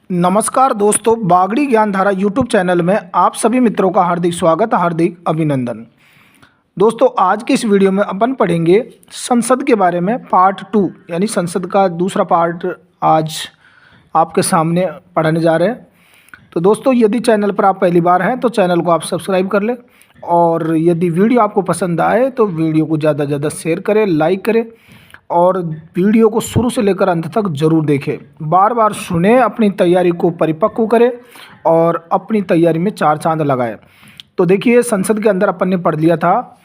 नमस्कार दोस्तों, बागड़ी ज्ञान धारा यूट्यूब चैनल में आप सभी मित्रों का हार्दिक स्वागत, हार्दिक अभिनंदन। दोस्तों, आज के इस वीडियो में अपन पढ़ेंगे संसद के बारे में पार्ट 2, यानी संसद का दूसरा पार्ट आज आपके सामने पढ़ने जा रहे हैं। तो दोस्तों, यदि चैनल पर आप पहली बार हैं तो चैनल को आप सब्सक्राइब कर लें, और यदि वीडियो आपको पसंद आए तो वीडियो को ज़्यादा से ज़्यादा शेयर करें, लाइक करें, और वीडियो को शुरू से लेकर अंत तक जरूर देखें। बार बार सुने, अपनी तैयारी को परिपक्व करें और अपनी तैयारी में चार चांद लगाएं। तो देखिए, संसद के अंदर अपन ने पढ़ लिया था,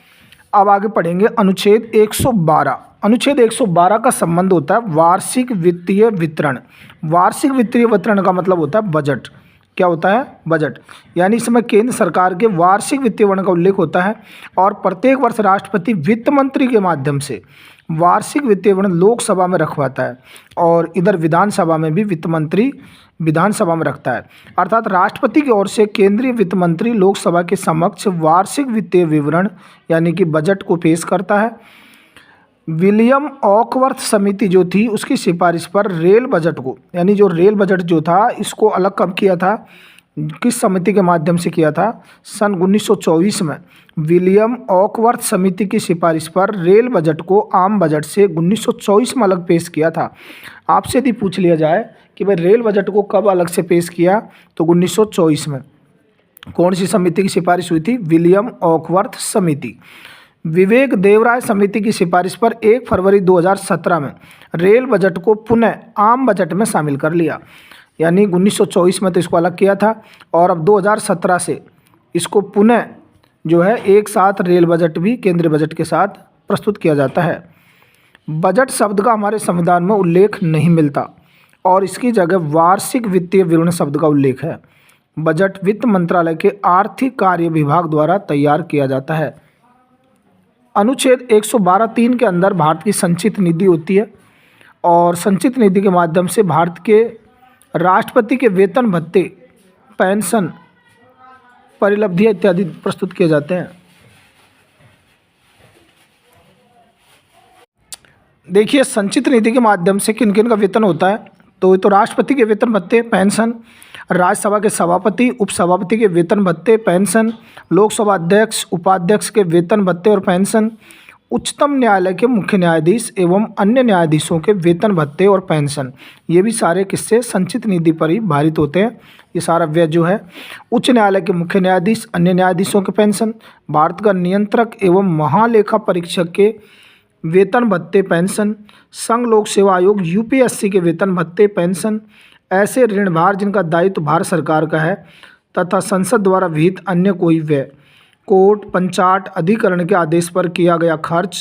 अब आगे पढ़ेंगे अनुच्छेद 112। अनुच्छेद 112 का संबंध होता है वार्षिक वित्तीय वितरण। वार्षिक वित्तीय वितरण का मतलब होता है बजट। क्या होता है? बजट। यानी इसमें केंद्र सरकार के वार्षिक वित्तीय विवरण का उल्लेख होता है, और प्रत्येक वर्ष राष्ट्रपति वित्त मंत्री के माध्यम से वार्षिक वित्तीय विवरण लोकसभा में रखवाता है, और इधर विधानसभा में भी वित्त मंत्री विधानसभा में रखता है। अर्थात राष्ट्रपति की ओर से केंद्रीय वित्त मंत्री लोकसभा के समक्ष वार्षिक वित्तीय विवरण यानी कि बजट को पेश करता है। विलियम ऑकवर्थ समिति जो थी, उसकी सिफारिश पर रेल बजट को, यानी जो रेल बजट जो था, इसको अलग कब किया था, किस समिति के माध्यम से किया था? सन 1924 में विलियम ऑकवर्थ समिति की सिफारिश पर रेल बजट को आम बजट से 1924 में अलग पेश किया था। आपसे यदि पूछ लिया जाए कि भाई रेल बजट को कब अलग से पेश किया, तो 1924 में। कौन सी समिति की सिफारिश हुई थी? विलियम ऑकवर्थ समिति। विवेक देवराय समिति की सिफारिश पर 1 फरवरी 2017 में रेल बजट को पुनः आम बजट में शामिल कर लिया। यानी 1924 में तो इसको अलग किया था, और अब 2017 से इसको पुनः जो है एक साथ रेल बजट भी केंद्रीय बजट के साथ प्रस्तुत किया जाता है। बजट शब्द का हमारे संविधान में उल्लेख नहीं मिलता, और इसकी जगह वार्षिक वित्तीय विवरण शब्द का उल्लेख है। बजट वित्त मंत्रालय के आर्थिक कार्य विभाग द्वारा तैयार किया जाता है। अनुच्छेद 112(3) के अंदर भारत की संचित निधि होती है, और संचित निधि के माध्यम से भारत के राष्ट्रपति के वेतन भत्ते, पेंशन, परिलब्धियां इत्यादि प्रस्तुत किए जाते हैं। देखिए, संचित निधि के माध्यम से किन किन का वेतन होता है, तो ये तो राष्ट्रपति के वेतन भत्ते, पेंशन, राज्यसभा के सभापति, उपसभापति के वेतन भत्ते, पेंशन, लोकसभा अध्यक्ष, उपाध्यक्ष के वेतन भत्ते और पेंशन, उच्चतम न्यायालय के मुख्य न्यायाधीश एवं अन्य न्यायाधीशों के वेतन भत्ते और पेंशन, ये भी सारे किससे? संचित निधि पर ही भारित होते हैं। ये सारा व्यय जो है, उच्च न्यायालय के मुख्य न्यायाधीश, अन्य न्यायाधीशों के पेंशन, भारत का नियंत्रक एवं महालेखा परीक्षक के वेतन भत्ते, पेंशन, संघ लोक सेवा आयोग यूपीएससी के वेतन भत्ते, पेंशन, ऐसे ऋणभार जिनका दायित्व भारत सरकार का है, तथा संसद द्वारा विहित अन्य कोई व्यय, कोर्ट, पंचायत, अधिकरण के आदेश पर किया गया खर्च।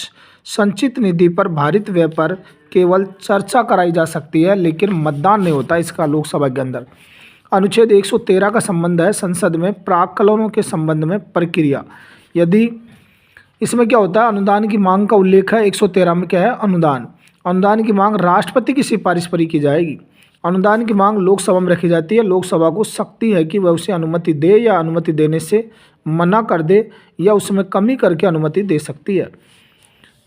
संचित निधि पर भारित व्यय पर केवल चर्चा कराई जा सकती है, लेकिन मतदान नहीं होता इसका लोकसभा के अंदर। अनुच्छेद 113 का संबंध है संसद में प्राक्कलनों के संबंध में प्रक्रिया। यदि इसमें क्या होता है, अनुदान की मांग का उल्लेख है। 113 में क्या है? अनुदान। अनुदान की मांग राष्ट्रपति की सिफारिश पर ही की जाएगी। अनुदान की मांग लोकसभा में रखी जाती है। लोकसभा को शक्ति है कि वह उसे अनुमति दे या अनुमति देने से मना कर दे, या उसमें कमी करके अनुमति दे सकती है।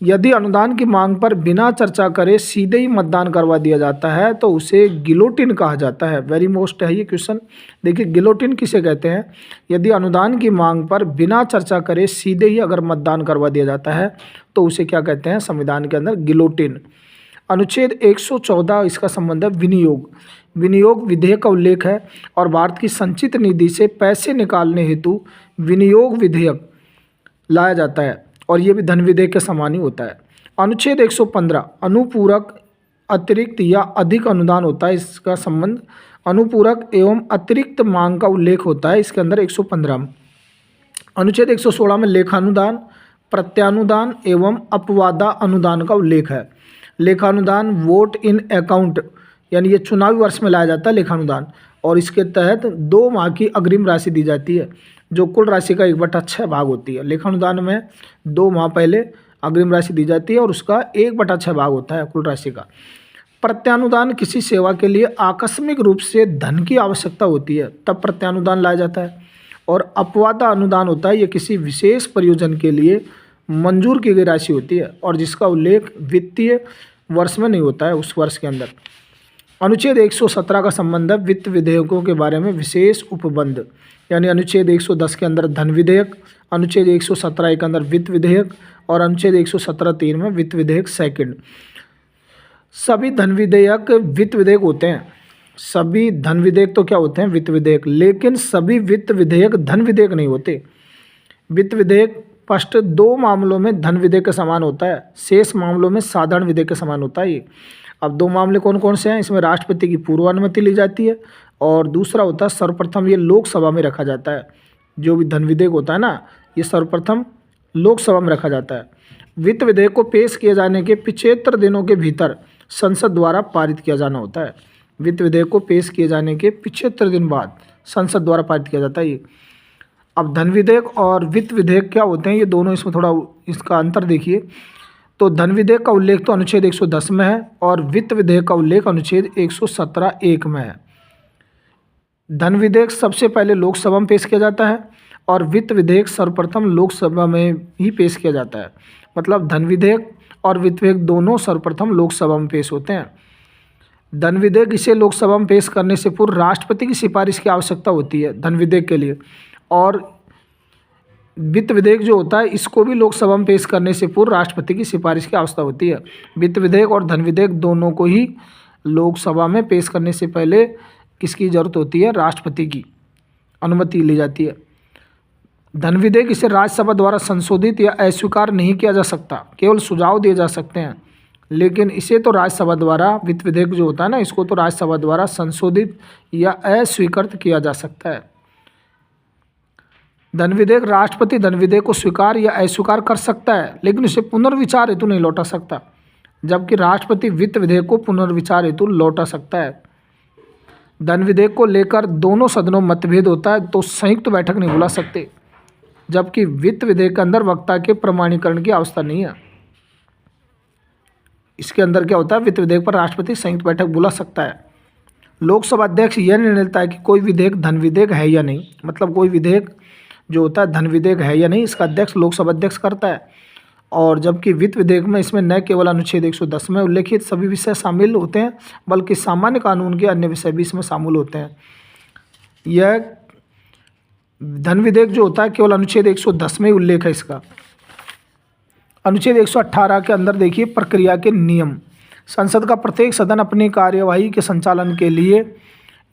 यदि अनुदान की मांग पर बिना चर्चा करे सीधे ही मतदान करवा दिया जाता है, तो उसे गिलोटिन कहा जाता है। वेरी मोस्ट है ये क्वेश्चन। देखिए, गिलोटिन किसे कहते हैं? यदि अनुदान की मांग पर बिना चर्चा करे सीधे ही अगर मतदान करवा दिया जाता है, तो उसे क्या कहते हैं संविधान के अंदर? गिलोटिन। अनुच्छेद 114 इसका संबंध है विनियोग। विनियोग विधेयक का उल्लेख है, और भारत की संचित निधि से पैसे निकालने हेतु विनियोग विधेयक लाया जाता है, और ये भी धन विधेयक के समान ही होता है। अनुच्छेद 115 अनुपूरक, अतिरिक्त या अधिक अनुदान होता है। इसका संबंध अनुपूरक एवं अतिरिक्त मांग का उल्लेख होता है इसके अंदर 115 में। अनुच्छेद 116 में लेखानुदान, प्रत्यानुदान एवं अपवादा अनुदान का उल्लेख है। लेखानुदान वोट इन अकाउंट, यानी ये चुनावी वर्ष में लाया जाता है लेखानुदान, और इसके तहत 2 माह की अग्रिम राशि दी जाती है, जो कुल राशि का 1/6 भाग होती है। लेखानुदान में 2 माह पहले अग्रिम राशि दी जाती है, और उसका 1/6 भाग होता है कुल राशि का। प्रत्यानुदान किसी सेवा के लिए आकस्मिक रूप से धन की आवश्यकता होती है, तब प्रत्यानुदान लाया जाता है। और अपवादा अनुदान होता है, ये किसी विशेष प्रयोजन के लिए मंजूर की गई राशि होती है, और जिसका उल्लेख वित्तीय वर्ष में नहीं होता है उस वर्ष के अंदर। अनुच्छेद 117 का संबंध है वित्त विधेयकों के बारे में विशेष उपबंध, यानी अनुच्छेद 110 के अंदर धन विधेयक, अनुच्छेद 117 के अंदर वित्त विधेयक और अनुच्छेद 117(3) में वित्त विधेयक सेकंड। सभी धन विधेयक वित्त विधेयक होते हैं, सभी धन विधेयक तो क्या होते हैं, वित्त विधेयक, लेकिन सभी वित्त विधेयक धन विधेयक नहीं होते। वित्त विधेयक स्पष्ट 2 मामलों में धन विधेयक के समान होता है, शेष मामलों में साधारण विधेयक के समान होता है ये। अब 2 मामले कौन कौन से हैं, इसमें राष्ट्रपति की पूर्व अनुमति ली जाती है और दूसरा होता है सर्वप्रथम ये लोकसभा में रखा जाता है। जो भी धन विधेयक होता है ना, ये सर्वप्रथम लोकसभा में रखा जाता है। वित्त विधेयक को पेश किए जाने के 75 दिनों के भीतर संसद द्वारा पारित किया जाना होता है। वित्त विधेयक को पेश किए जाने के 75 दिन बाद संसद द्वारा पारित किया जाता है ये। अब धन विधेयक और वित्त विधेयक क्या होते हैं, ये दोनों, इसमें थोड़ा इसका अंतर देखिए। तो धन विधेयक का उल्लेख तो अनुच्छेद 110 में है और वित्त विधेयक का उल्लेख अनुच्छेद 117(1) में है। धन विधेयक सबसे पहले लोकसभा में पेश किया जाता है और वित्त विधेयक सर्वप्रथम लोकसभा में ही पेश किया जाता है। मतलब धन विधेयक और वित्त विधेयक दोनों सर्वप्रथम लोकसभा में पेश होते हैं। धन विधेयक इसे लोकसभा में पेश करने से पूर्व राष्ट्रपति की सिफारिश की आवश्यकता होती है धन विधेयक के लिए, और वित्त विधेयक जो होता है इसको भी लोकसभा में पेश करने से पूर्व राष्ट्रपति की सिफारिश की आवश्यकता होती है। वित्त विधेयक और धन विधेयक दोनों को ही लोकसभा में पेश करने से पहले किसकी ज़रूरत होती है, राष्ट्रपति की अनुमति ली जाती है। धन विधेयक इसे राज्यसभा द्वारा संशोधित या अस्वीकार नहीं किया जा सकता, केवल सुझाव दिए जा सकते हैं, लेकिन इसे तो राज्यसभा द्वारा, वित्त विधेयक जो होता है ना, इसको तो राज्यसभा द्वारा संशोधित या अस्वीकृत किया जा सकता है। धन विधेयक राष्ट्रपति धन विधेयक को स्वीकार या अस्वीकार कर सकता है, लेकिन उसे पुनर्विचार हेतु नहीं लौटा सकता, जबकि राष्ट्रपति वित्त विधेयक को पुनर्विचार हेतु लौटा सकता है। धन विधेयक को लेकर दोनों सदनों में मतभेद होता है तो संयुक्त बैठक नहीं बुला सकते, जबकि वित्त विधेयक के अंदर वक्ता के प्रमाणीकरण की आवश्यकता नहीं है। इसके अंदर क्या होता है, वित्त विधेयक पर राष्ट्रपति संयुक्त बैठक बुला सकता है। लोकसभा अध्यक्ष यह निर्णय लेता है कि कोई विधेयक धन विधेयक है या नहीं, मतलब कोई विधेयक जो होता है धन विधेयक है या नहीं, इसका अध्यक्ष लोकसभा अध्यक्ष करता है। और जबकि वित्त विधेयक में इसमें न केवल अनुच्छेद 110 में उल्लेखित सभी विषय शामिल होते हैं, बल्कि सामान्य कानून के अन्य विषय भी इसमें शामिल होते हैं। यह धन विधेयक जो होता है केवल अनुच्छेद 110 में ही उल्लेख है इसका। अनुच्छेद 118 के अंदर देखिए प्रक्रिया के नियम। संसद का प्रत्येक सदन अपनी कार्यवाही के संचालन के लिए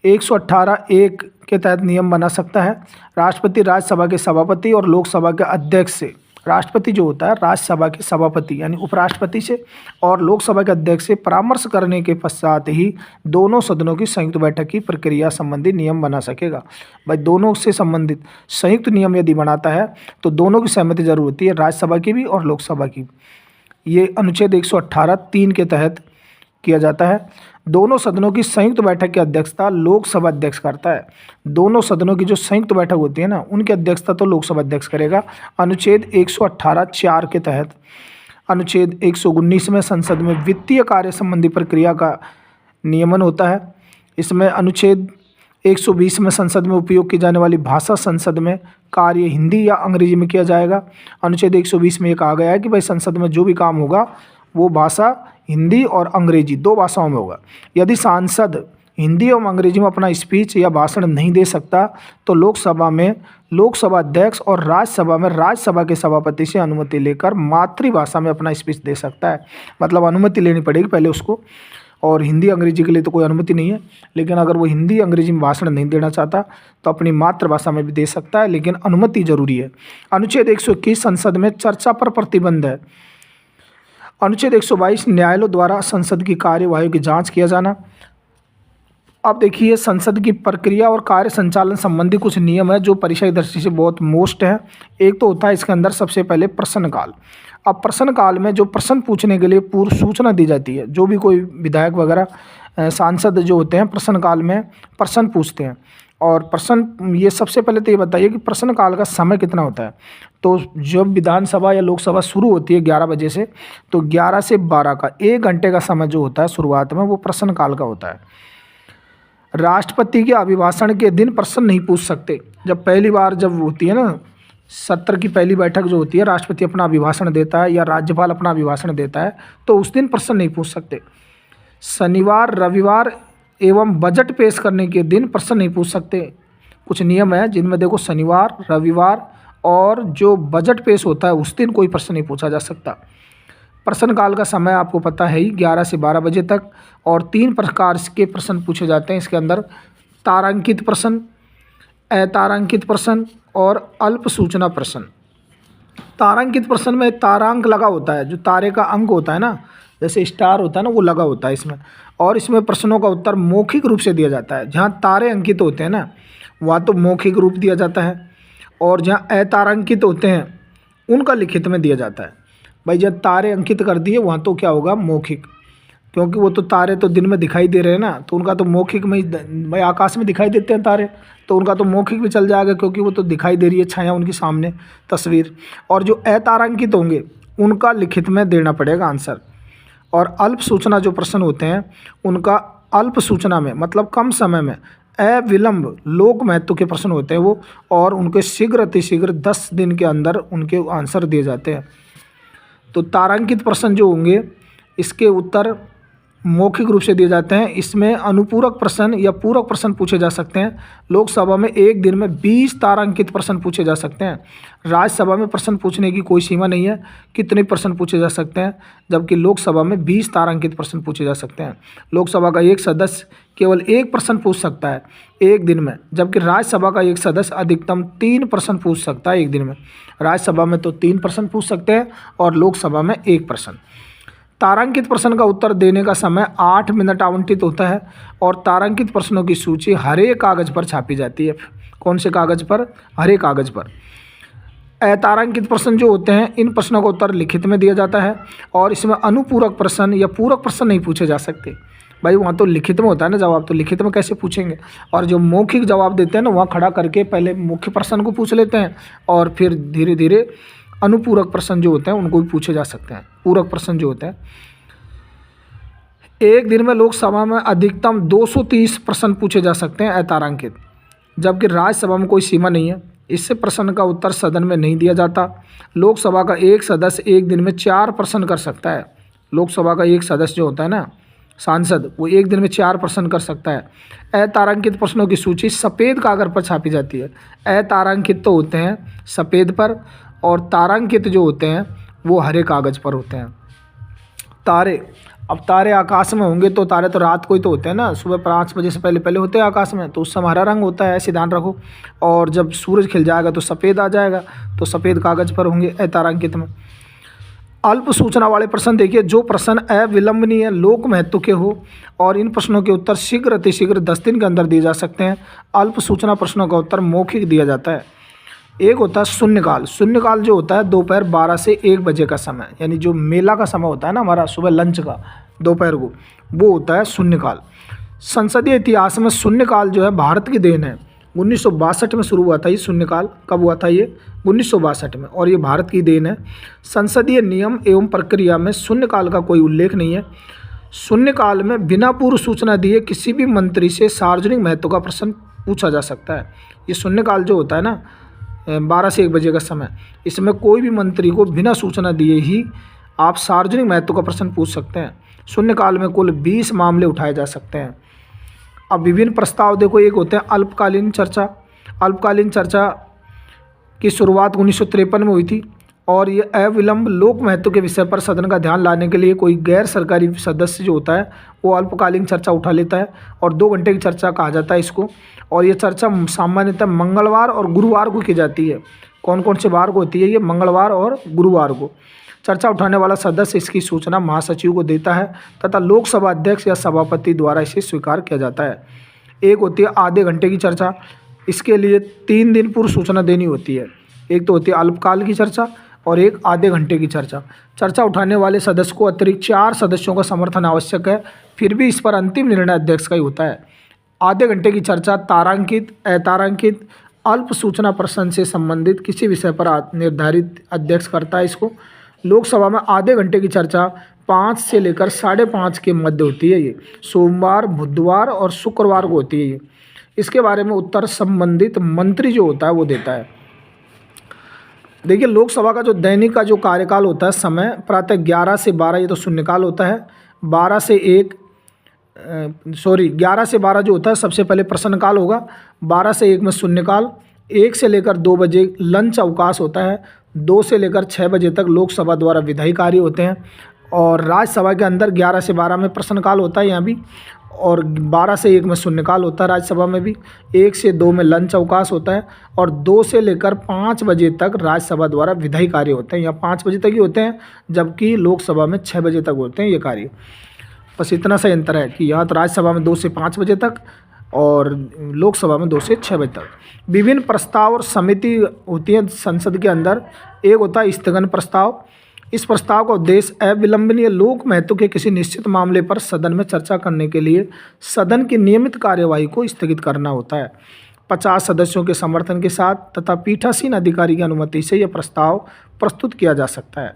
118(1) के तहत नियम बना सकता है। राष्ट्रपति राज्यसभा के सभापति और लोकसभा के अध्यक्ष से, राष्ट्रपति जो होता है राज्यसभा के सभापति यानी उपराष्ट्रपति से और लोकसभा के अध्यक्ष से परामर्श करने के पश्चात ही दोनों सदनों की संयुक्त बैठक की प्रक्रिया संबंधी नियम बना सकेगा। भाई दोनों से संबंधित संयुक्त नियम यदि बनाता है तो दोनों की सहमति जरूर होती है, राज्यसभा की भी और लोकसभा की। ये अनुच्छेद 118(3) के तहत किया जाता है। दोनों सदनों की संयुक्त बैठक की अध्यक्षता लोकसभा अध्यक्ष करता है। दोनों सदनों की जो संयुक्त बैठक होती है ना, उनकी अध्यक्षता तो लोकसभा अध्यक्ष करेगा। अनुच्छेद 118(4) के तहत अनुच्छेद 119 में संसद में वित्तीय कार्य संबंधी प्रक्रिया का नियमन होता है। इसमें अनुच्छेद 120 में संसद में उपयोग की जाने वाली भाषा संसद में कार्य हिंदी या अंग्रेजी में किया जाएगा। अनुच्छेद 120 में ये कहा गया है कि भाई संसद में जो भी काम होगा वो भाषा हिंदी और अंग्रेजी 2 भाषाओं में होगा। यदि सांसद हिंदी और अंग्रेजी में अपना स्पीच या भाषण नहीं दे सकता तो लोकसभा में लोकसभा अध्यक्ष और राज्यसभा में राज्यसभा के सभापति से अनुमति लेकर मातृभाषा में अपना स्पीच दे सकता है। मतलब अनुमति लेनी पड़ेगी पहले उसको, और हिंदी अंग्रेजी के लिए तो कोई अनुमति नहीं है, लेकिन अगर वो हिंदी अंग्रेजी में भाषण नहीं देना चाहता तो अपनी मातृभाषा में भी दे सकता है, लेकिन अनुमति जरूरी है। अनुच्छेद 121 संसद में चर्चा पर प्रतिबंध है। अनुच्छेद 122 न्यायालयों द्वारा संसद की कार्यवाही की जांच किया जाना। अब देखिए संसद की प्रक्रिया और कार्य संचालन संबंधी कुछ नियम है जो परीक्षा की दृष्टि से बहुत मोस्ट है। एक तो होता है इसके अंदर सबसे पहले प्रश्नकाल। अब प्रश्नकाल में जो प्रश्न पूछने के लिए पूर्व सूचना दी जाती है, जो भी कोई विधायक वगैरह सांसद जो होते हैं प्रश्नकाल में प्रश्न पूछते हैं। और प्रश्न ये सबसे पहले तो ये बताइए कि प्रश्नकाल का समय कितना होता है। तो जब विधानसभा या लोकसभा शुरू होती है 11 बजे से, तो 11 से 12 का 1 घंटे का समय जो होता है शुरुआत में वो प्रश्नकाल का होता है। राष्ट्रपति के अभिभाषण के दिन प्रश्न नहीं पूछ सकते। जब पहली बार जब होती है ना सत्र की पहली बैठक जो होती है, राष्ट्रपति अपना अभिभाषण देता है या राज्यपाल अपना अभिभाषण देता है, तो उस दिन प्रश्न नहीं पूछ सकते। शनिवार, रविवार एवं बजट पेश करने के दिन प्रश्न नहीं पूछ सकते। कुछ नियम है जिनमें देखो शनिवार, रविवार और जो बजट पेश होता है उस दिन कोई प्रश्न नहीं पूछा जा सकता। प्रश्नकाल का समय आपको पता है ही, 11 से 12 बजे तक। और 3 प्रकार के प्रश्न पूछे जाते हैं इसके अंदर: तारांकित प्रश्न, अतारांकित प्रश्न और अल्प सूचना प्रश्न। तारांकित प्रश्न में तारांक लगा होता है, जो तारे का अंक होता है ना, जैसे स्टार होता है ना, वो लगा होता है इसमें। और इसमें प्रश्नों का उत्तर मौखिक रूप से दिया जाता है। जहाँ तारे अंकित होते हैं ना, वहाँ तो मौखिक रूप दिया जाता है, और जहाँ अतारांकित होते हैं उनका लिखित में दिया जाता है। भाई जब तारे अंकित कर दिए वहाँ तो क्या होगा, मौखिक, क्योंकि वो तो तारे तो दिन में दिखाई दे रहे हैं ना, तो उनका तो मौखिक में ही, भाई आकाश में दिखाई देते हैं तारे, तो उनका तो मौखिक भी चल जाएगा, क्योंकि वो तो दिखाई दे रही है छाया उनके सामने, तस्वीर। और जो अतारांकित होंगे उनका लिखित में देना पड़ेगा आंसर। और अल्प सूचना जो प्रश्न होते हैं उनका अल्प सूचना में, मतलब कम समय में, अविलंब लोक महत्व के प्रश्न होते हैं वो, और उनके शीघ्र अतिशीघ्र 10 दिन के अंदर उनके आंसर दिए जाते हैं। तो तारांकित प्रश्न जो होंगे इसके उत्तर मौखिक रूप से दिए जाते हैं। इसमें अनुपूरक प्रश्न या पूरक प्रश्न पूछे जा सकते हैं। लोकसभा में एक दिन में 20 तारांकित प्रश्न पूछे जा सकते हैं। राज्यसभा में प्रश्न पूछने की कोई सीमा नहीं है, कितने प्रश्न पूछे जा सकते हैं, जबकि लोकसभा में 20 तारांकित प्रश्न पूछे जा सकते हैं। लोकसभा का एक सदस्य केवल 1 प्रश्न पूछ सकता है एक दिन में, जबकि राज्यसभा का एक सदस्य अधिकतम 3 प्रश्न पूछ सकता है एक दिन में। राज्यसभा में तो 3 प्रश्न पूछ सकते हैं और लोकसभा में 1 प्रश्न। तारांकित प्रश्न का उत्तर देने का समय 8 मिनट आवंटित होता है, और तारांकित प्रश्नों की सूची हरे कागज पर छापी जाती है। कौन से कागज पर? हरे कागज पर। अतारांकित प्रश्न जो होते हैं इन प्रश्नों का उत्तर लिखित में दिया जाता है, और इसमें अनुपूरक प्रश्न या पूरक प्रश्न नहीं पूछे जा सकते। भाई वहाँ तो लिखित में होता है ना जवाब, तो लिखित में कैसे पूछेंगे। और जो मौखिक जवाब देते हैं ना, वहाँ खड़ा करके पहले मुख्य प्रश्न को पूछ लेते हैं, और फिर धीरे धीरे अनुपूरक प्रश्न जो होते हैं उनको भी पूछे जा सकते हैं। पूरक प्रश्न जो होते हैं, एक दिन में लोकसभा में अधिकतम 230 प्रश्न पूछे जा सकते हैं अतारांकित, जबकि राज्यसभा में कोई सीमा नहीं है। इससे प्रश्न का उत्तर सदन में नहीं दिया जाता। लोकसभा का एक सदस्य एक दिन में 4 प्रश्न कर सकता है। लोकसभा का एक सदस्य जो होता है ना, सांसद, वो एक दिन में 4 प्रश्न कर सकता है। अतारांकित प्रश्नों की सूची सफ़ेद कागज पर छापी जाती है। अतारांकित तो होते हैं सफ़ेद पर, और तारांकित जो होते हैं वो हरे कागज पर होते हैं। तारे, अब तारे आकाश में होंगे तो तारे तो रात को ही तो होते हैं ना, सुबह 5 बजे से पहले पहले होते हैं आकाश में, तो उस समय हरा रंग होता है, ऐसे ध्यान रखो। और जब सूरज खिल जाएगा तो सफ़ेद आ जाएगा, तो सफ़ेद कागज़ पर होंगे अतारांकित में। अल्प सूचना वाले प्रश्न देखिए, जो प्रश्न अविलंबनीय लोक महत्व के हो और इन प्रश्नों के उत्तर शीघ्र अतिशीघ्र 10 दिन के अंदर दिए जा सकते हैं। अल्प सूचना प्रश्नों का उत्तर मौखिक दिया जाता है। एक होता है शून्यकाल। शून्यकाल जो होता है दोपहर 12 से 1 बजे का समय, यानी जो मेला का समय होता है ना हमारा सुबह लंच का, दोपहर को, वो होता है शून्यकाल। संसदीय इतिहास में शून्यकाल जो है भारत की देन है। 1962 में शुरू हुआ था ये शून्यकाल। कब हुआ था ये? 1962 में, और ये भारत की देन है। संसदीय नियम एवं प्रक्रिया में शून्यकाल का कोई उल्लेख नहीं है। शून्यकाल में बिना पूर्व सूचना दिए किसी भी मंत्री से सार्वजनिक महत्व का प्रश्न पूछा जा सकता है। ये शून्यकाल जो होता है ना 12 से 1 बजे का समय, इसमें कोई भी मंत्री को बिना सूचना दिए ही आप सार्वजनिक महत्व का प्रश्न पूछ सकते हैं। शून्यकाल में कुल 20 मामले उठाए जा सकते हैं। अब विभिन्न प्रस्ताव देखो, एक होते हैं अल्पकालीन चर्चा। अल्पकालीन चर्चा की शुरुआत 1953 में हुई थी, और ये अविलंब लोक महत्व के विषय पर सदन का ध्यान लाने के लिए कोई गैर सरकारी सदस्य जो होता है वो अल्पकालीन चर्चा उठा लेता है, और 2 घंटे की चर्चा कहा जाता है इसको। और ये चर्चा सामान्यतः मंगलवार और गुरुवार को की जाती है। कौन कौन से वार को होती है ये? मंगलवार और गुरुवार को। चर्चा उठाने वाला सदस्य इसकी सूचना महासचिव को देता है, तथा लोकसभा अध्यक्ष या सभापति द्वारा इसे स्वीकार किया जाता है। एक होती है आधे घंटे की चर्चा। इसके लिए 3 दिन पूर्व सूचना देनी होती है। एक तो होती है अल्पकाल की चर्चा, और एक आधे घंटे की चर्चा। चर्चा उठाने वाले सदस्य को अतिरिक्त 4 सदस्यों का समर्थन आवश्यक है, फिर भी इस पर अंतिम निर्णय अध्यक्ष का ही होता है। आधे घंटे की चर्चा तारांकित, अतारांकित, अल्प सूचना प्रश्न से संबंधित किसी विषय पर निर्धारित अध्यक्ष करता है इसको। लोकसभा में आधे घंटे की चर्चा 5 से लेकर 5:30 के मध्य होती है। ये सोमवार, बुधवार और शुक्रवार को होती है ये। इसके बारे में उत्तर संबंधित मंत्री जो होता है वो देता है। देखिए, लोकसभा का जो दैनिक का जो कार्यकाल होता है समय, प्रातः 11 से 12 ये तो शून्यकाल होता है, 12 से 1 11 से 12 जो होता है सबसे पहले प्रश्नकाल होगा, 12 से 1 में शून्यकाल, 1 से लेकर 2 बजे लंच अवकाश होता है, 2 से लेकर 6 बजे तक लोकसभा द्वारा विधायी कार्य होते हैं, और राज्यसभा के अंदर 11 से 12 में प्रश्नकाल होता है यहाँ भी, और 12 से 1 में शून्यकाल होता है राज्यसभा में भी, 1 से 2 में लंच अवकाश होता है, और 2 से लेकर 5 बजे तक राज्यसभा द्वारा विधायी कार्य होते हैं। यहाँ 5 बजे तक ही होते हैं, जबकि लोकसभा में 6 बजे तक होते हैं ये कार्य। बस इतना सा अंतर है कि यहाँ तो राज्यसभा में 2 से 5 बजे तक और लोकसभा में 2 से 6 बजे तक। विभिन्न प्रस्ताव और समिति होती है संसद के अंदर। एक होता है स्थगन प्रस्ताव। इस प्रस्ताव का उद्देश्य अविलंबनीय लोक महत्व के किसी निश्चित मामले पर सदन में चर्चा करने के लिए सदन की नियमित कार्यवाही को स्थगित करना होता है। 50 सदस्यों के समर्थन के साथ तथा पीठासीन अधिकारी की अनुमति से यह प्रस्ताव प्रस्तुत किया जा सकता है।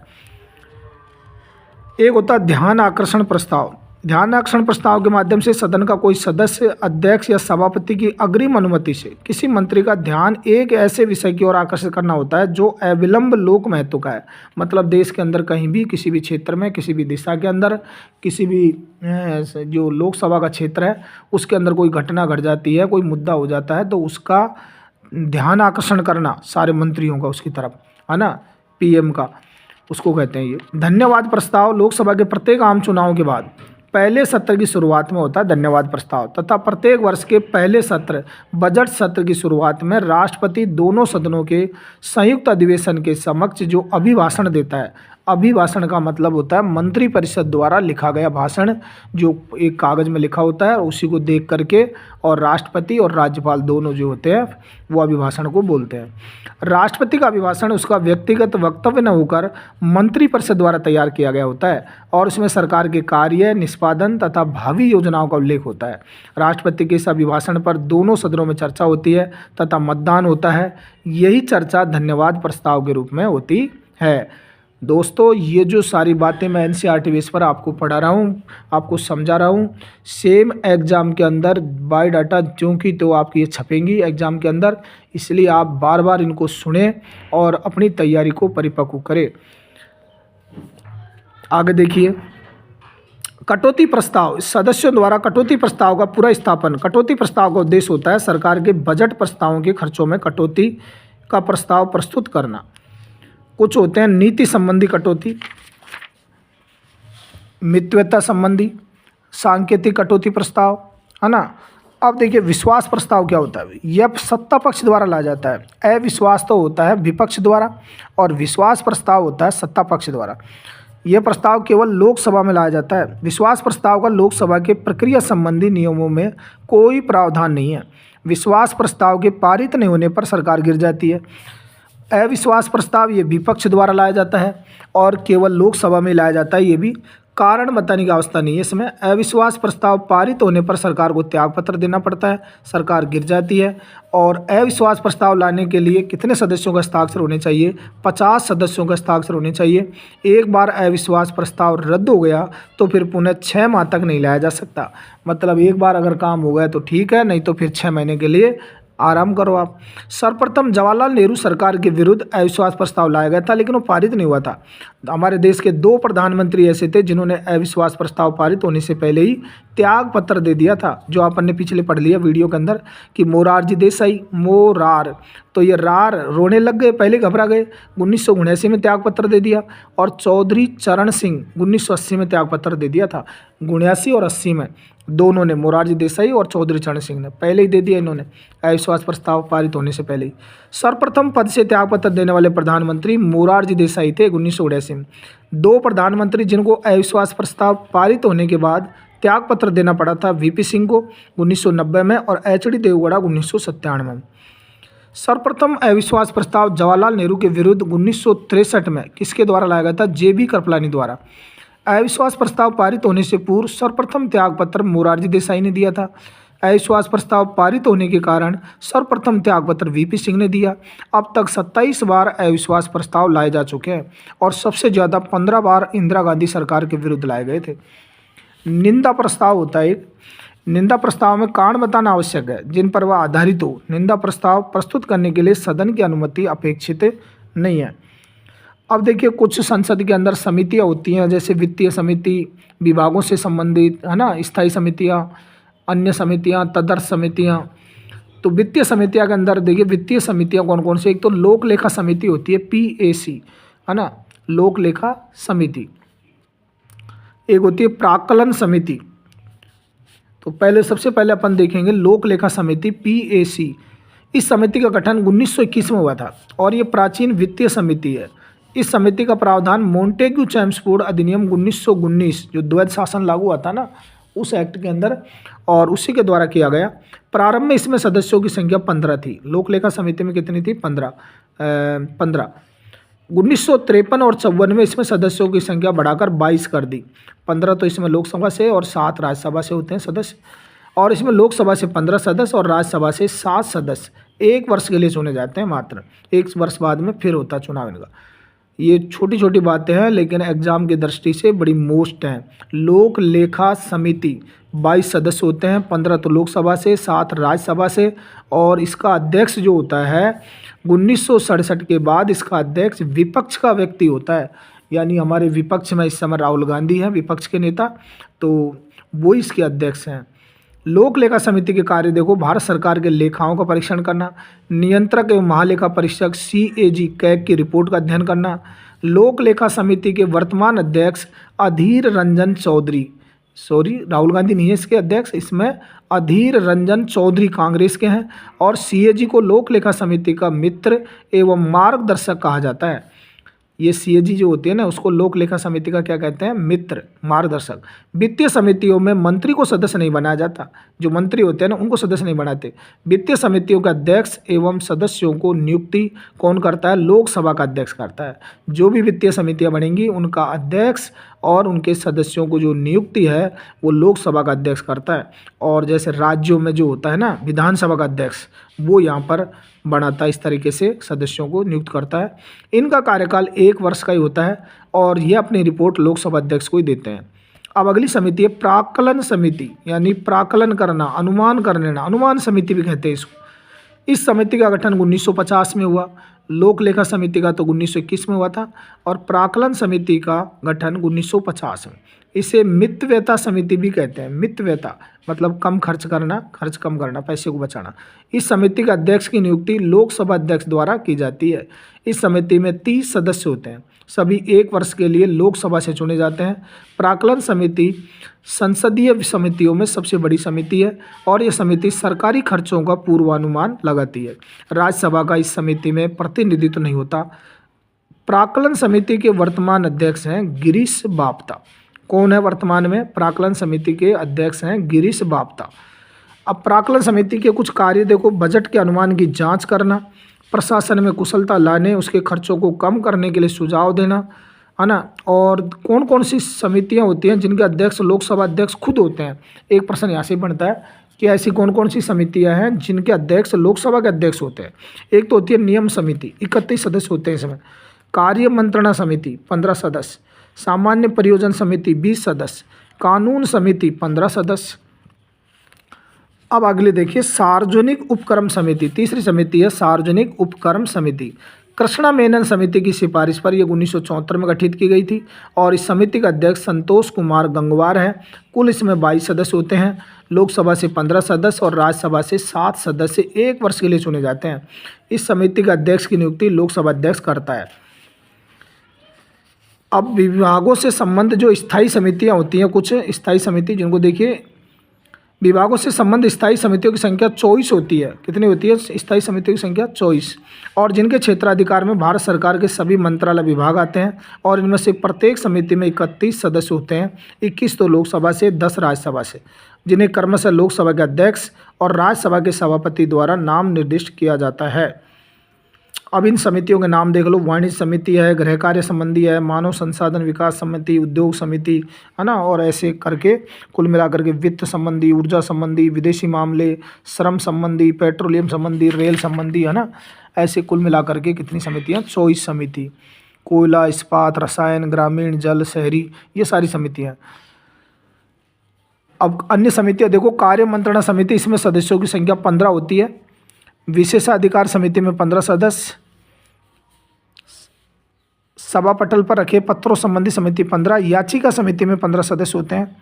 एक होता है ध्यान आकर्षण प्रस्ताव। ध्यान आकर्षण प्रस्ताव के माध्यम से सदन का कोई सदस्य अध्यक्ष या सभापति की अग्रिम अनुमति से किसी मंत्री का ध्यान एक ऐसे विषय की ओर आकर्षित करना होता है जो अविलंब लोक महत्व का है। मतलब देश के अंदर कहीं भी, किसी भी क्षेत्र में, किसी भी दिशा के अंदर, किसी भी जो लोकसभा का क्षेत्र है उसके अंदर कोई घटना घट जाती है, कोई मुद्दा हो जाता है, तो उसका ध्यान आकर्षण करना सारे मंत्रियों का उसकी तरफ, है ना, PM का, उसको कहते हैं ये। धन्यवाद प्रस्ताव लोकसभा के प्रत्येक आम चुनाव के बाद पहले सत्र की शुरुआत में होता है धन्यवाद प्रस्ताव, तथा प्रत्येक वर्ष के पहले सत्र बजट सत्र की शुरुआत में राष्ट्रपति दोनों सदनों के संयुक्त अधिवेशन के समक्ष जो अभिभाषण देता है। अभिभाषण का मतलब होता है मंत्रिपरिषद द्वारा लिखा गया भाषण, जो एक कागज़ में लिखा होता है, और उसी को देख करके और राष्ट्रपति और राज्यपाल दोनों जो होते हैं वो अभिभाषण को बोलते हैं। राष्ट्रपति का अभिभाषण उसका व्यक्तिगत वक्तव्य न होकर मंत्रिपरिषद द्वारा तैयार किया गया होता है, और उसमें सरकार के कार्य, निष्पादन तथा भावी योजनाओं का उल्लेख होता है। राष्ट्रपति के इस अभिभाषण पर दोनों सदनों में चर्चा होती है तथा मतदान होता है। यही चर्चा धन्यवाद प्रस्ताव के रूप में होती है। दोस्तों, ये जो सारी बातें मैं NCERT बेस पर आपको पढ़ा रहा हूँ, आपको समझा रहा हूँ, सेम एग्ज़ाम के अंदर बायोडाटा जो कि तो आपकी ये छपेंगी एग्ज़ाम के अंदर, इसलिए आप बार बार इनको सुने और अपनी तैयारी को परिपक्व करें। आगे देखिए, कटौती प्रस्ताव। सदस्यों द्वारा कटौती प्रस्ताव का पूरा स्थापन। कटौती प्रस्ताव का उद्देश्य होता है सरकार के बजट प्रस्तावों के खर्चों में कटौती का प्रस्ताव प्रस्तुत करना। कुछ होते हैं नीति संबंधी कटौती, मितव्ययता संबंधी, सांकेतिक कटौती प्रस्ताव, है ना। अब देखिए विश्वास प्रस्ताव क्या होता है। यह सत्ता पक्ष द्वारा लाया जाता है। अविश्वास तो होता है विपक्ष द्वारा, और विश्वास प्रस्ताव होता है सत्ता पक्ष द्वारा। यह प्रस्ताव केवल लोकसभा में लाया जाता है। विश्वास प्रस्ताव का लोकसभा के प्रक्रिया संबंधी नियमों में कोई प्रावधान नहीं है। विश्वास प्रस्ताव के पारित नहीं होने पर सरकार गिर जाती है। अविश्वास प्रस्ताव ये विपक्ष द्वारा लाया जाता है और केवल लोकसभा में लाया जाता है। ये भी कारण बताने की अवस्था नहीं है इसमें। अविश्वास प्रस्ताव पारित होने पर सरकार को त्यागपत्र देना पड़ता है, सरकार गिर जाती है। और अविश्वास प्रस्ताव लाने के लिए कितने सदस्यों का हस्ताक्षर होने चाहिए? 50 सदस्यों का हस्ताक्षर होने चाहिए। एक बार अविश्वास प्रस्ताव रद्द हो गया तो फिर पुनः 6 माह तक नहीं लाया जा सकता। मतलब एक बार अगर काम हो गया तो ठीक है, नहीं तो फिर 6 महीने के लिए आराम करो आप। सर्वप्रथम जवाहरलाल नेहरू सरकार के विरुद्ध अविश्वास प्रस्ताव लाया गया था, लेकिन वो पारित नहीं हुआ था। हमारे देश के 2 प्रधानमंत्री ऐसे थे जिन्होंने अविश्वास प्रस्ताव पारित होने से पहले ही त्याग पत्र दे दिया था, जो अपन ने पिछले पढ़ लिया वीडियो के अंदर कि मोरारजी देसाई, मोरार, तो ये रार रोने लग गए, पहले घबरा गए, 1979 में त्याग पत्र दे दिया। और चौधरी चरण सिंह 1980 में त्याग पत्र दे दिया था। 79 और 80 में दोनों ने, मोरारजी देसाई और चौधरी चरण सिंह ने पहले ही दे दिया इन्होंने, अविश्वास प्रस्ताव पारित होने से पहले ही। सर्वप्रथम पद से त्यागपत्र देने वाले प्रधानमंत्री मोरारजी देसाई थे 1979 में। 2 प्रधानमंत्री जिनको अविश्वास प्रस्ताव पारित होने के बाद त्यागपत्र देना पड़ा था, VP सिंह को 1990 में और HD देवगौड़ा 1997 में। सर्वप्रथम अविश्वास प्रस्ताव जवाहरलाल नेहरू के विरुद्ध 1963 में किसके द्वारा लाया गया था? JB कृपलानी द्वारा। अविश्वास प्रस्ताव पारित होने से पूर्व सर्वप्रथम त्यागपत्र मोरारजी देसाई ने दिया था। अविश्वास प्रस्ताव पारित होने के कारण सर्वप्रथम त्यागपत्र VP सिंह ने दिया। अब तक 27 बार अविश्वास प्रस्ताव लाए जा चुके हैं और सबसे ज़्यादा 15 बार इंदिरा गांधी सरकार के विरुद्ध लाए गए थे। निंदा प्रस्ताव होता है एक। निंदा प्रस्ताव में कारण बताना आवश्यक है जिन पर वह आधारित हो। निंदा प्रस्ताव प्रस्तुत करने के लिए सदन की अनुमति अपेक्षित नहीं है। अब देखिए कुछ संसद के अंदर समितियां होती हैं, जैसे वित्तीय समिति, विभागों से संबंधित, है ना, स्थायी समितियां, अन्य समितियां, तदर्थ समितियां। तो वित्तीय समितियां के अंदर देखिए वित्तीय समितियां कौन कौन सी, एक तो लोक लेखा समिति होती है PAC, है ना, लोक लेखा समिति। एक होती है प्राक्कलन समिति। तो पहले सबसे पहले अपन देखेंगे लोक लेखा समिति PAC। इस समिति का गठन 1921 में हुआ था और ये प्राचीन वित्तीय समिति है। इस समिति का प्रावधान मोंटेग्यू चैम्सफोर्ड अधिनियम 1919 जो द्वैध शासन लागू हुआ था ना, उस एक्ट के अंदर, और उसी के द्वारा किया गया। प्रारंभ में इसमें सदस्यों की संख्या 15 थी। लोक लेखा समिति में कितनी थी? 15। 1953 और 54 में इसमें सदस्यों की संख्या बढ़ाकर 22 कर दी। 15 तो इसमें लोकसभा से और 7 राज्यसभा से होते हैं सदस्य, और इसमें लोकसभा से 15 सदस्य और राज्यसभा से 7 सदस्य 1 वर्ष के लिए चुने जाते हैं मात्र। 1 वर्ष बाद में फिर होता चुनाव इनका। ये छोटी छोटी बातें हैं लेकिन एग्जाम की दृष्टि से बड़ी मोस्ट हैं। लोक लेखा समिति 22 सदस्य होते हैं, 15 तो लोकसभा से, 7 राज्यसभा से, और इसका अध्यक्ष जो होता है 1967 के बाद इसका अध्यक्ष विपक्ष का व्यक्ति होता है। यानी हमारे विपक्ष में इस समय राहुल गांधी हैं, विपक्ष के नेता, तो वो इसके अध्यक्ष हैं। लोक लेखा समिति के कार्य देखो, भारत सरकार के लेखाओं का परीक्षण करना, नियंत्रक एवं महालेखा परीक्षक CAG कैग की रिपोर्ट का अध्ययन करना। लोक लेखा समिति के वर्तमान अध्यक्ष अधीर रंजन चौधरी, सॉरी राहुल गांधी नहीं है इसके अध्यक्ष, इसमें अधीर रंजन चौधरी कांग्रेस के हैं। और CAG को लोक लेखा समिति का मित्र एवं मार्गदर्शक कहा जाता है। ये CAG जो होती है ना, उसको लोक लेखा समिति का क्या कहते हैं? मित्र, मार्गदर्शक। वित्तीय समितियों में मंत्री को सदस्य नहीं बनाया जाता, जो मंत्री होते हैं ना उनको सदस्य नहीं बनाते। वित्तीय समितियों का अध्यक्ष एवं सदस्यों को नियुक्ति कौन करता है? लोकसभा का अध्यक्ष करता है। जो भी वित्तीय समितियां बनेंगी उनका अध्यक्ष और उनके सदस्यों को जो नियुक्ति है वो लोकसभा का अध्यक्ष करता है। और जैसे राज्यों में जो होता है ना विधानसभा का अध्यक्ष, वो यहाँ पर बनाता है, इस तरीके से सदस्यों को नियुक्त करता है। इनका कार्यकाल 1 वर्ष का ही होता है और ये अपनी रिपोर्ट लोकसभा अध्यक्ष को ही देते हैं। अब अगली समिति है प्राक्कलन समिति, यानी प्राक्कलन करना, अनुमान कर लेना, अनुमान समिति भी कहते हैं इसको। इस समिति का गठन 1950 में हुआ। लोक लेखा समिति का तो 1921 में हुआ था और प्राक्कलन समिति का गठन 1950 में। इसे मितव्ययता समिति भी कहते हैं। मितव्ययता मतलब कम खर्च करना, खर्च कम करना, पैसे को बचाना। इस समिति का अध्यक्ष की नियुक्ति लोकसभा अध्यक्ष द्वारा की जाती है। इस समिति में 30 सदस्य होते हैं, सभी 1 वर्ष के लिए लोकसभा से चुने जाते हैं। प्राक्कलन समिति संसदीय समितियों में सबसे बड़ी समिति है और यह समिति सरकारी खर्चों का पूर्वानुमान लगाती है। राज्यसभा का इस समिति में प्रतिनिधित्व नहीं होता। प्राक्कलन समिति के वर्तमान अध्यक्ष हैं गिरीश बापता। कौन है वर्तमान में? प्राक्कलन समिति के अध्यक्ष हैं गिरीश बापता। अब प्राक्कलन समिति के कुछ कार्य देखो, बजट के अनुमान की जांच करना, प्रशासन में कुशलता लाने, उसके खर्चों को कम करने के लिए सुझाव देना, है ना। और कौन कौन सी समितियां होती हैं जिनके अध्यक्ष लोकसभा अध्यक्ष खुद होते हैं? एक प्रश्न यहाँ से बनता है कि ऐसी कौन कौन सी समितियां हैं जिनके अध्यक्ष लोकसभा के अध्यक्ष होते हैं। एक तो होती है नियम समिति, 31 सदस्य होते हैं इसमें। कार्य मंत्रणा समिति 15 सदस्य, सामान्य परियोजना समिति 20 सदस्य, कानून समिति 15 सदस्य। अब अगले देखिए सार्वजनिक उपक्रम समिति, तीसरी समिति है सार्वजनिक उपक्रम समिति। कृष्णा मेनन समिति की सिफारिश पर यह 1974 में गठित की गई थी और इस समिति का अध्यक्ष संतोष कुमार गंगवार है। कुल इसमें 22 सदस्य होते हैं। लोकसभा से 15 सदस्य और राज्यसभा से 7 सदस्य 1 वर्ष के लिए चुने जाते हैं। इस समिति का अध्यक्ष की नियुक्ति लोकसभा अध्यक्ष करता है। अब विभागों से संबंध जो स्थायी समितियां होती हैं, कुछ स्थायी समिति जिनको देखिए, विभागों से संबंध स्थायी समितियों की संख्या 24 होती है। कितनी होती है स्थायी समितियों की संख्या? 24। और जिनके क्षेत्राधिकार में भारत सरकार के सभी मंत्रालय विभाग आते हैं और इनमें से प्रत्येक समिति में 31 सदस्य होते हैं। 21 तो लोकसभा से, 10 राज्यसभा से, जिन्हें क्रमशः लोकसभा के अध्यक्ष और राज्यसभा के सभापति द्वारा नाम निर्दिष्ट किया जाता है। अब इन समितियों के नाम देख लो। वाणिज्य समिति है, गृह कार्य संबंधी है, मानव संसाधन विकास समिति, उद्योग समिति, है ना, और ऐसे करके कुल मिलाकर के वित्त संबंधी, ऊर्जा संबंधी, विदेशी मामले, श्रम संबंधी, पेट्रोलियम संबंधी, रेल संबंधी, है ना, ऐसे कुल मिलाकर के कितनी समितियाँ? 24 समिति। कोयला, इस्पात, रसायन, ग्रामीण, जल, शहरी, ये सारी समितियाँ। अब अन्य समितियाँ देखो, कार्य मंत्रणा समिति, इसमें सदस्यों की संख्या 15 होती है। विशेषाधिकार समिति में 15 सदस्य, सभा पटल पर रखे पत्रों संबंधी समिति 15, याचिका समिति में 15 सदस्य होते हैं।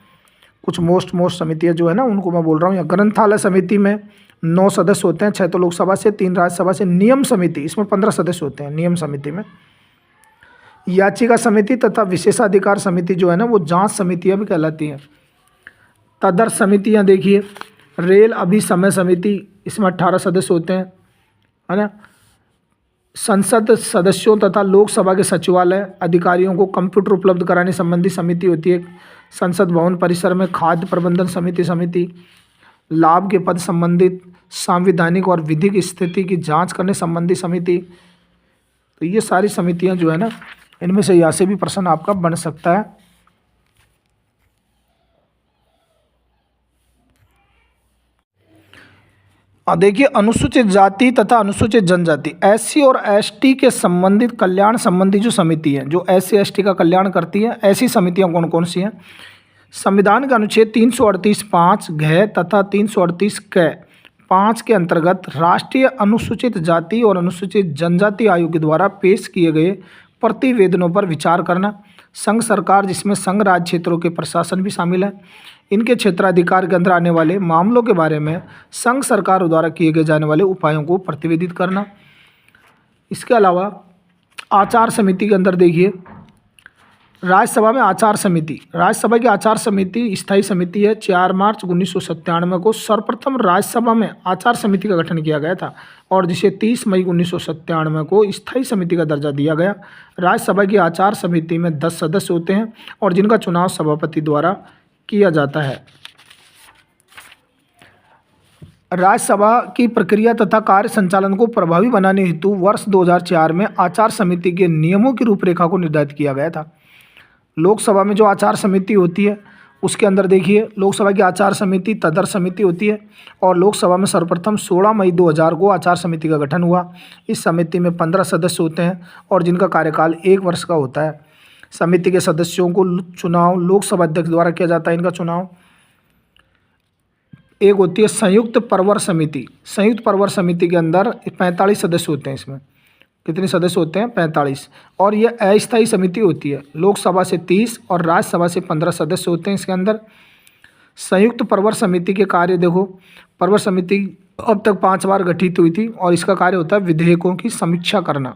कुछ मोस्ट समितियाँ जो है ना उनको मैं बोल रहा हूँ। या ग्रंथालय समिति में 9 सदस्य होते हैं, 6 तो लोकसभा से, 3 राज्यसभा से। नियम समिति इसमें 15 सदस्य होते हैं नियम समिति में। याचिका समिति तथा विशेषाधिकार समिति जो है ना वो जांच समितियां भी कहलाती हैं। तदर्थ समितियां देखिए, रेल अभिसमय समिति, इसमें 18 सदस्य होते हैं, है ना। संसद सदस्यों तथा लोकसभा के सचिवालय अधिकारियों को कंप्यूटर उपलब्ध कराने संबंधी समिति होती है। संसद भवन परिसर में खाद्य प्रबंधन समिति, लाभ के पद संबंधित संवैधानिक और विधिक स्थिति की जांच करने संबंधी समिति। तो ये सारी समितियां जो है ना, इनमें से यहाँ से भी प्रश्न आपका बन सकता है। देखिए, अनुसूचित जाति तथा अनुसूचित जनजाति SC और ST के संबंधित कल्याण संबंधी जो समिति है, जो SC ST का कल्याण करती है, ऐसी समितियां कौन कौन सी हैं? संविधान का अनुच्छेद 338(5) घ तथा 338 क 5 के अंतर्गत राष्ट्रीय अनुसूचित जाति और अनुसूचित जनजाति आयोग के द्वारा पेश किए गए प्रतिवेदनों पर विचार करना। संघ सरकार, जिसमें संघ राज्य क्षेत्रों के प्रशासन भी शामिल है, इनके क्षेत्राधिकार के अंदर आने वाले मामलों के बारे में संघ सरकार द्वारा किए गए जाने वाले उपायों को प्रतिवेदित करना। इसके अलावा आचार समिति के अंदर देखिए, राज्यसभा में आचार समिति, राज्यसभा की आचार समिति स्थायी समिति है। 4 मार्च 1997 को सर्वप्रथम राज्यसभा में आचार समिति का गठन किया गया था और जिसे 30 मई 1997 को स्थायी समिति का दर्जा दिया गया। राज्यसभा की आचार समिति में 10 सदस्य होते हैं और जिनका चुनाव सभापति द्वारा किया जाता है। राज्यसभा की प्रक्रिया तथा कार्य संचालन को प्रभावी बनाने हेतु वर्ष 2004 में आचार समिति के नियमों की रूपरेखा को निर्धारित किया गया था। लोकसभा में जो आचार समिति होती है उसके अंदर देखिए, लोकसभा की आचार समिति तदर्थ समिति होती है और लोकसभा में सर्वप्रथम 16 मई 2000 को आचार समिति का गठन हुआ। इस समिति में 15 सदस्य होते हैं और जिनका कार्यकाल 1 वर्ष का होता है। समिति के सदस्यों को चुनाव लोकसभा अध्यक्ष द्वारा किया जाता है। इनका चुनाव एक होती है संयुक्त प्रवर समिति। संयुक्त प्रवर समिति के अंदर 45 सदस्य होते हैं। इसमें कितने सदस्य होते हैं? 45। और यह अस्थायी समिति होती है। लोकसभा से 30 और राज्यसभा से 15 सदस्य होते हैं इसके अंदर। संयुक्त प्रवर समिति के कार्य देखो, प्रवर समिति अब तक 5 बार गठित हुई थी और इसका कार्य होता है विधेयकों की समीक्षा करना।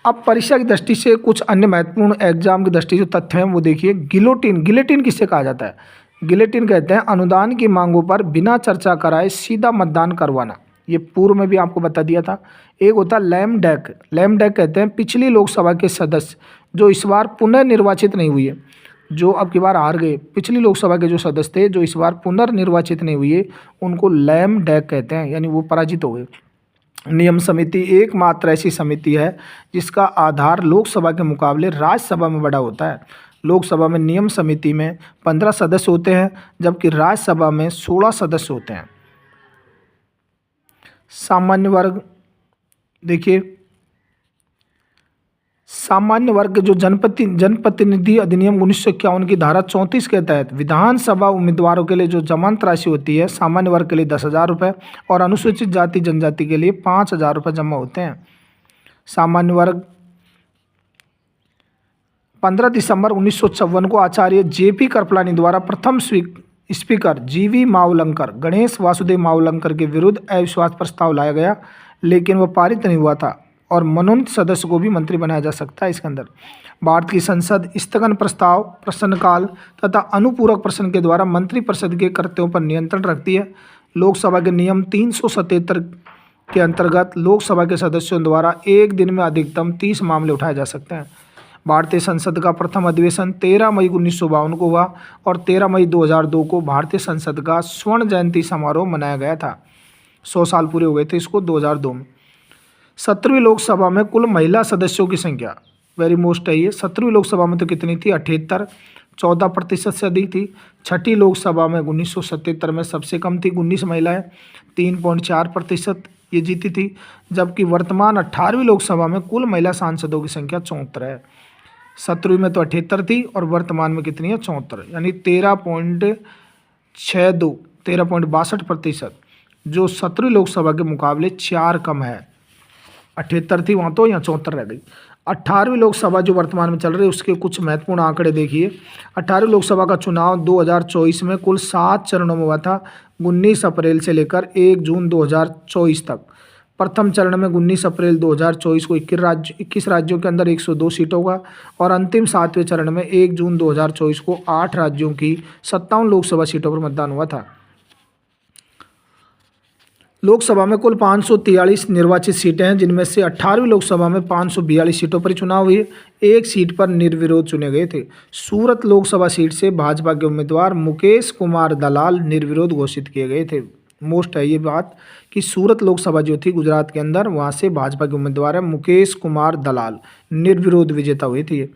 अब परीक्षा की दृष्टि से कुछ अन्य महत्वपूर्ण एग्जाम की दृष्टि से तथ्य हैं वो देखिए। गिलोटिन किससे कहा जाता है? गिलोटिन कहते हैं अनुदान की मांगों पर बिना चर्चा कराए सीधा मतदान करवाना। ये पूर्व में भी आपको बता दिया था। एक होता है लैम डैक कहते हैं पिछली लोकसभा के सदस्य जो इस बार पुनर्निर्वाचित नहीं हुए, जो अब की बार हार गए, पिछली लोकसभा के जो सदस्य थे जो इस बार पुनर्निर्वाचित नहीं हुए, उनको लैम डैक कहते हैं, यानी वो पराजित हो गए। नियम समिति एकमात्र ऐसी समिति है जिसका आधार लोकसभा के मुकाबले राज्यसभा में बड़ा होता है। लोकसभा में नियम समिति में 15 सदस्य होते हैं जबकि राज्यसभा में 16 सदस्य होते हैं। सामान्य वर्ग देखिए, सामान्य वर्ग जो जनप्रतिनिधि अधिनियम 1951 की धारा 34 के तहत विधानसभा उम्मीदवारों के लिए जो जमानत राशि होती है, सामान्य वर्ग के लिए 10,000 रुपये और अनुसूचित जाति जनजाति के लिए 5,000 रुपये जमा होते हैं। सामान्य वर्ग 15 दिसंबर 1956 को आचार्य JP कृपलानी द्वारा प्रथम स्पीकर GV मावलंकर, गणेश वासुदेव मावलंकर के विरुद्ध अविश्वास प्रस्ताव लाया गया, लेकिन वह पारित नहीं हुआ था और मनोनीत सदस्य को भी मंत्री बनाया जा सकता है। इसके अंदर भारत की संसद स्थगन प्रस्ताव, प्रश्नकाल तथा अनुपूरक प्रश्न के द्वारा मंत्रिपरिषद के कर्तव्यों पर नियंत्रण रखती है। लोकसभा के नियम 377 के अंतर्गत लोकसभा के सदस्यों द्वारा एक दिन में अधिकतम 30 मामले उठाए जा सकते हैं। भारतीय संसद का प्रथम अधिवेशन 13 मई 1952 को हुआ और 13 मई 2002 को भारतीय संसद का स्वर्ण जयंती समारोह मनाया गया था। 100 साल पूरे हो गए थे इसको 2002 में। 17वीं लोकसभा में कुल महिला सदस्यों की संख्या वेरी मोस्ट है ये। 17वीं लोकसभा में तो कितनी थी? 78, 14% से अधिक थी। 6ठी लोकसभा में 1977 में सबसे कम थी, 19 महिलाएं, 3.4% ये जीती थी। जबकि वर्तमान 18वीं लोकसभा में कुल महिला सांसदों की संख्या 74 है। 17वीं में तो 78 थी और वर्तमान में कितनी है? 74, यानी 13.62% जो 17वीं लोकसभा के मुकाबले 4 कम है। 78 थी वहाँ, तो यहाँ 74 रह गई। 18वीं लोकसभा जो वर्तमान में चल रही है उसके कुछ महत्वपूर्ण आंकड़े देखिए। 18वीं लोकसभा का चुनाव 2024 में कुल 7 चरणों में हुआ था, 19 अप्रैल से लेकर 1 जून 2024 तक। प्रथम चरण में 19 अप्रैल 2024 को 21 राज्यों के अंदर 102 सीटों का, और अंतिम 7वें चरण में 1 जून 2024 को 8 राज्यों की 57 लोकसभा सीटों पर मतदान हुआ था। लोकसभा में कुल 543 निर्वाचित सीटें हैं, जिनमें से 18वीं लोकसभा में 542 सीटों पर चुनाव हुए, एक सीट पर निर्विरोध चुने गए थे। सूरत लोकसभा सीट से भाजपा के उम्मीदवार मुकेश कुमार दलाल निर्विरोध घोषित किए गए थे। मोस्ट है ये बात कि सूरत लोकसभा जो थी गुजरात के अंदर, वहाँ से भाजपा के उम्मीदवार है मुकेश कुमार दलाल, निर्विरोध विजेता हुए थे।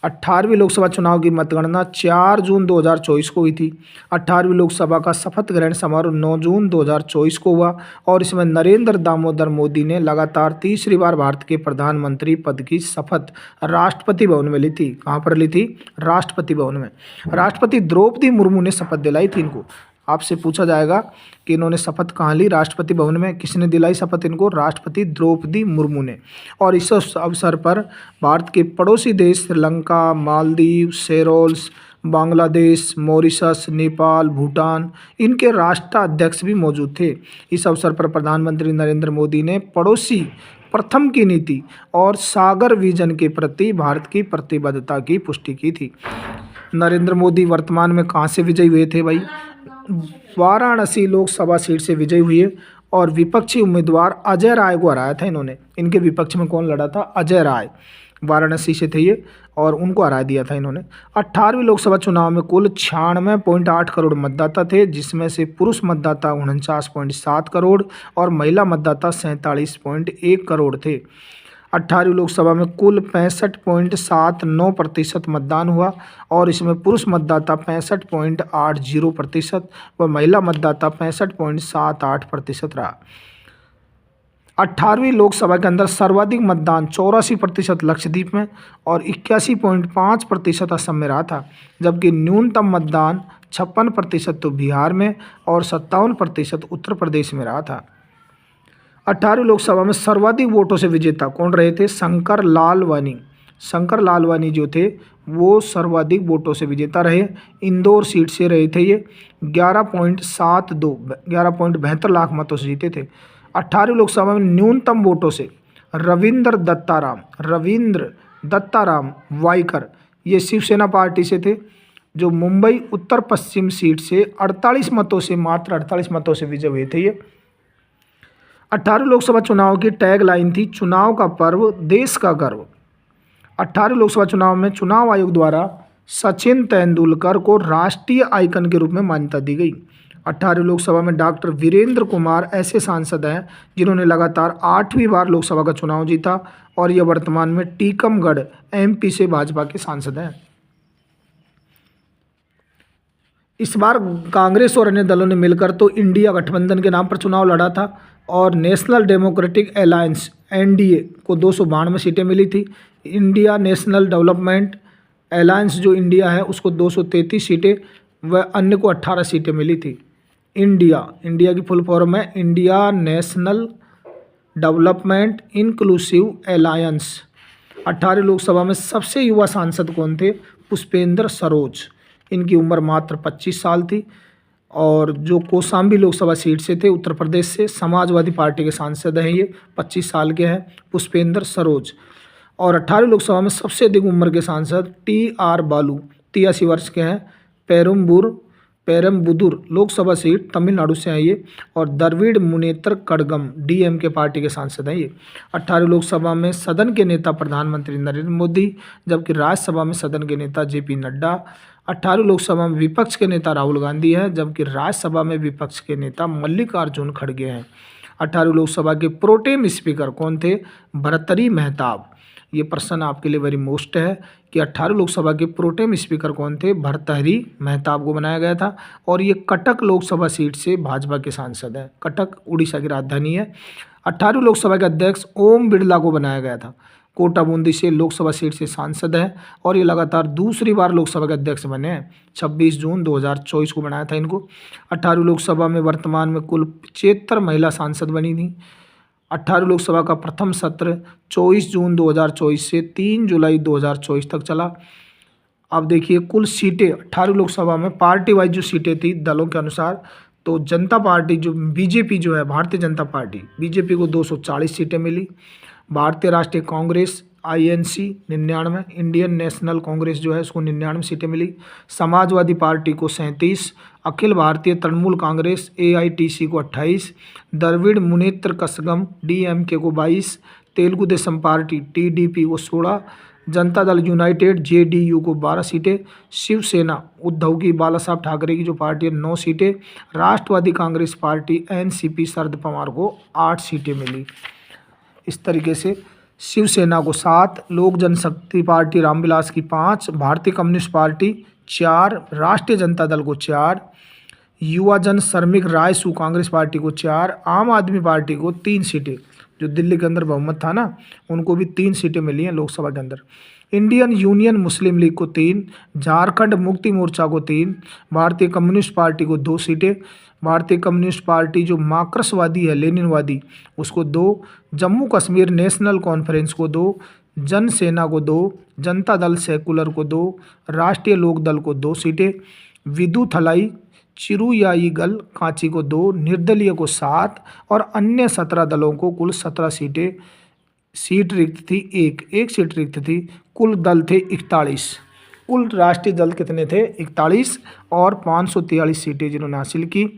18वीं लोकसभा चुनाव की मतगणना 4 जून 2024 को हुई थी। 18वीं लोकसभा का शपथ ग्रहण समारोह 9 जून 2024 को हुआ, और इसमें नरेंद्र दामोदर मोदी ने लगातार तीसरी बार भारत के प्रधानमंत्री पद की शपथ राष्ट्रपति भवन में ली थी। कहाँ पर ली थी? राष्ट्रपति भवन में। राष्ट्रपति द्रौपदी मुर्मू ने शपथ दिलाई थी इनको। आपसे पूछा जाएगा कि इन्होंने शपथ कहाँ ली? राष्ट्रपति भवन में। किसने दिलाई शपथ इनको? राष्ट्रपति द्रौपदी मुर्मू ने। और इस अवसर पर भारत के पड़ोसी देश श्रीलंका, मालदीव, सेरोल्स, बांग्लादेश, मॉरिशस, नेपाल, भूटान, इनके राष्ट्राध्यक्ष भी मौजूद थे। इस अवसर पर प्रधानमंत्री नरेंद्र मोदी ने पड़ोसी प्रथम की नीति और सागर विजन के प्रति भारत की प्रतिबद्धता की पुष्टि की थी। नरेंद्र मोदी वर्तमान में कहाँ से विजयी हुए थे भाई? वाराणसी लोकसभा सीट से विजयी हुए, और विपक्षी उम्मीदवार अजय राय को हराया था इन्होंने। इनके विपक्ष में कौन लड़ा था? अजय राय, वाराणसी से थे ये, और उनको हरा दिया था इन्होंने। 18वीं लोकसभा चुनाव में कुल 96.8 करोड़ मतदाता थे, जिसमें से पुरुष मतदाता 49.7 करोड़ और महिला मतदाता 47.1 करोड़ थे। 18वीं लोकसभा में कुल 65.79% मतदान हुआ, और इसमें पुरुष मतदाता 65.80% व महिला मतदाता 65.78% रहा। 18वीं लोकसभा के अंदर सर्वाधिक मतदान 84% लक्षद्वीप में और 81.5% असम में रहा था, जबकि न्यूनतम मतदान 56% तो बिहार में और 57% उत्तर प्रदेश में रहा था। 18वीं लोकसभा में सर्वाधिक वोटों से विजेता कौन रहे थे? शंकर लालवानी। शंकर लालवानी जो थे वो सर्वाधिक वोटों से विजेता रहे। इंदौर सीट से रहे थे ये। 11.72 लाख मतों से जीते थे। 18वीं लोकसभा में न्यूनतम वोटों से रविंद्र दत्ताराम वाइकर, ये शिवसेना पार्टी से थे, जो मुंबई उत्तर पश्चिम सीट से 48 मतों से, मात्र 48 मतों से विजय हुए थे ये। 18वीं लोकसभा चुनाव की टैग लाइन थी, चुनाव का पर्व, देश का गर्व। 18वीं लोकसभा चुनाव में चुनाव आयोग द्वारा सचिन तेंदुलकर को राष्ट्रीय आइकन के रूप में मान्यता दी गई। 18वीं लोकसभा में डॉक्टर वीरेंद्र कुमार ऐसे सांसद हैं जिन्होंने लगातार 8वीं बार लोकसभा का चुनाव जीता, और यह वर्तमान में टीकमगढ़ एमपी से भाजपा के सांसद हैं। इस बार कांग्रेस और अन्य दलों ने मिलकर तो इंडिया गठबंधन के नाम पर चुनाव लड़ा था, और नेशनल डेमोक्रेटिक अलायंस एनडीए को 292 सीटें मिली थी। इंडिया नेशनल डेवलपमेंट अलायंस जो इंडिया है उसको 233 सीटें व अन्य को 18 सीटें मिली थी। इंडिया की फुल फॉर्म है India national development inclusive alliance. 18वीं लोकसभा में सबसे युवा सांसद कौन थे? पुष्पेंद्र सरोज। इनकी उम्र मात्र 25 साल थी, और जो कौशाम्बी लोकसभा सीट से थे उत्तर प्रदेश से, समाजवादी पार्टी के सांसद हैं ये, 25 साल के हैं पुष्पेंद्र सरोज। और 18वीं लोकसभा में सबसे अधिक उम्र के सांसद TR बालू, 83 वर्ष के हैं, पेरम्बुदुर लोकसभा सीट तमिलनाडु से हैं ये, और द्रविड़ मुनेत्र कड़गम DMK पार्टी के सांसद हैं ये। 18वीं लोकसभा में सदन के नेता प्रधानमंत्री नरेंद्र मोदी, जबकि राज्यसभा में सदन के नेता JP नड्डा। 18वीं लोकसभा में विपक्ष के नेता राहुल गांधी हैं, जबकि राज्यसभा में विपक्ष के नेता मल्लिकार्जुन खड़गे हैं। 18वीं लोकसभा के प्रोटेम स्पीकर कौन थे? भर्तृहरि मेहताब। ये प्रश्न आपके लिए वेरी मोस्ट है कि 18वीं लोकसभा के प्रोटेम स्पीकर कौन थे? भर्तृहरि मेहताब को बनाया गया था, और ये कटक लोकसभा सीट से भाजपा के सांसद हैं। कटक उड़ीसा की राजधानी है। 18वीं लोकसभा के अध्यक्ष ओम बिरला को बनाया गया था। कोटा बूंदी से लोकसभा सीट से सांसद हैं, और ये लगातार दूसरी बार लोकसभा के अध्यक्ष बने हैं। 26 जून 2024 को बनाया था इनको। 18वीं लोकसभा में वर्तमान में कुल 75 महिला सांसद बनी थी, 18वीं लोकसभा का प्रथम सत्र 24 जून 2024 से 3 जुलाई 2024 तक चला। अब देखिए कुल सीटें 18वीं लोकसभा में पार्टी वाइज जो सीटें थी दलों के अनुसार, तो जनता पार्टी जो बीजेपी जो है, भारतीय जनता पार्टी बीजेपी को 240 सीटें मिली। भारतीय राष्ट्रीय Congress INC 99, Indian national Congress जो है उसको 99 सीटें मिली। समाजवादी पार्टी को 37, अखिल भारतीय तृणमूल कांग्रेस एआईटीसी को 28, द्रविड़ मुनेत्र कसगम डीएमके को 22, तेलुगु देशम पार्टी टीडीपी को 16, जनता दल यूनाइटेड जेडीयू को 12 सीटें, शिवसेना उद्धव की बाला साहब ठाकरे की जो पार्टी है 9 सीटें, राष्ट्रवादी कांग्रेस पार्टी एनसीपी शरद पवार को 8 सीटें मिली। इस तरीके से शिवसेना को 7, लोक जनशक्ति पार्टी रामविलास की 5, भारतीय कम्युनिस्ट पार्टी 4, राष्ट्रीय जनता दल को 4, युवा जन श्रमिक रायसू कांग्रेस पार्टी को 4, आम आदमी पार्टी को 3 सीटें, जो दिल्ली के अंदर बहुमत था ना, उनको भी 3 सीटें मिली हैं लोकसभा के अंदर। इंडियन यूनियन मुस्लिम लीग को 3, झारखंड मुक्ति मोर्चा को 3, भारतीय कम्युनिस्ट पार्टी को 2 सीटें, भारतीय कम्युनिस्ट पार्टी जो मार्क्सवादी है लेनिनवादी उसको 2, जम्मू कश्मीर नेशनल कॉन्फ्रेंस को 2, जनसेना को 2, जनता दल सेकुलर को 2, राष्ट्रीय लोक दल को 2 सीटें, विदुथलाई चिरुयाईगल कांची को 2, निर्दलीय को 7 और अन्य 17 दलों को कुल 17 सीटें। सीट रिक्त थी एक सीट रिक्त थी। कुल दल थे 41, कुल राष्ट्रीय दल कितने थे 41 और 543 सीटें जिन्होंने हासिल की।